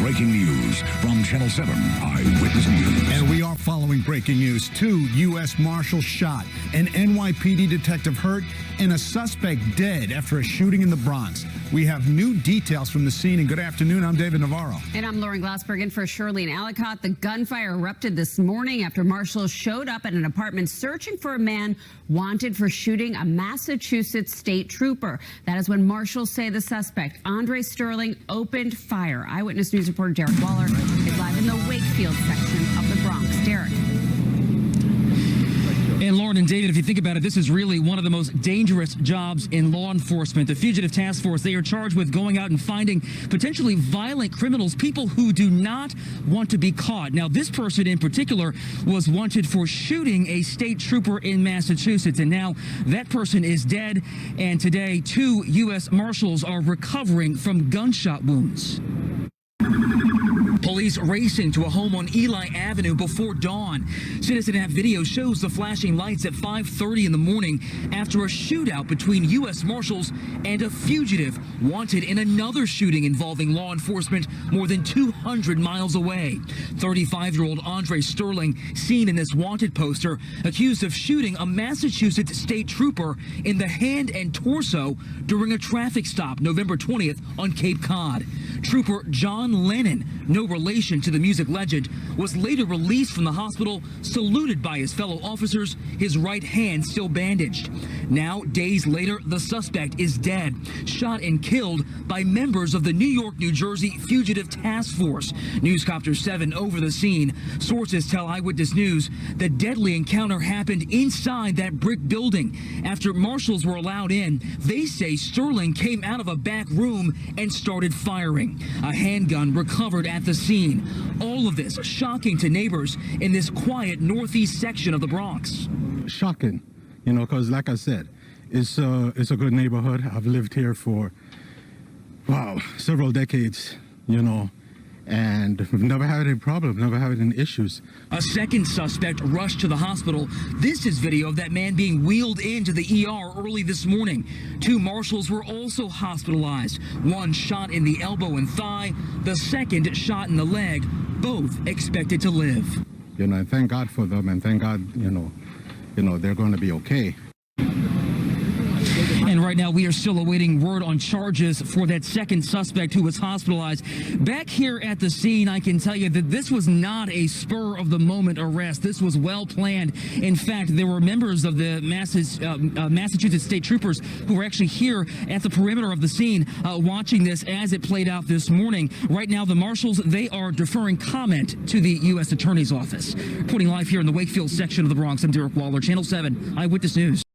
breaking news from Channel 7 Eyewitness News. And we are following breaking news. 2 U.S. Marshals shot, an NYPD detective hurt, and a suspect dead after a shooting in the Bronx. We have new details from the scene. And good afternoon, I'm David Navarro. And I'm Lauren Glassberg in for Shirley and Ellicott. The gunfire erupted this morning after marshals showed up at an apartment searching for a man wanted for shooting a Massachusetts state trooper. That is when marshals say the suspect, Andre Sterling, opened fire. Eyewitness News reporter Derek Waller is live in the Wakefield section of the Bronx. Derek. And Lauren and David, if you think about it, this is really one of the most dangerous jobs in law enforcement. The Fugitive Task Force, they are charged with going out and finding potentially violent criminals, people who do not want to be caught. Now, this person in particular was wanted for shooting a state trooper in Massachusetts, and now that person is dead. And today, 2 U.S. Marshals are recovering from gunshot wounds. Police racing to a home on Eli Avenue before dawn. Citizen App video shows the flashing lights at 5:30 in the morning after a shootout between U.S. Marshals and a fugitive wanted in another shooting involving law enforcement more than 200 miles away. 35-year-old Andre Sterling, seen in this wanted poster, accused of shooting a Massachusetts state trooper in the hand and torso during a traffic stop November 20th on Cape Cod. Trooper John Lennon, no relation to the music legend, was later released from the hospital, saluted by his fellow officers, his right hand still bandaged. Now, days later, the suspect is dead, shot and killed by members of the New York, New Jersey Fugitive Task Force. Newscopter 7 over the scene. Sources tell Eyewitness News the deadly encounter happened inside that brick building. After marshals were allowed in, they say Sterling came out of a back room and started firing. A handgun recovered at the scene. All of this shocking to neighbors in this quiet northeast section of the Bronx. Shocking, you know, because like I said, it's a good neighborhood. I've lived here for, wow, several decades, you know, and we've never had any problem, never had any issues. A second suspect rushed to the hospital. This is video of that man being wheeled into the ER early this morning. 2 marshals were also hospitalized. One shot in the elbow and thigh, the second shot in the leg, both expected to live. You know, and thank God for them, and thank God, you know, they're going to be okay. And right now, we are still awaiting word on charges for that second suspect who was hospitalized. Back here at the scene, I can tell you that this was not a spur-of-the-moment arrest. This was well planned. In fact, there were members of the Massachusetts State Troopers who were actually here at the perimeter of the scene watching this as it played out this morning. Right now, the marshals, they are deferring comment to the U.S. Attorney's Office. Reporting live here in the Wakefield section of the Bronx, I'm Derek Waller, Channel 7 Eyewitness News.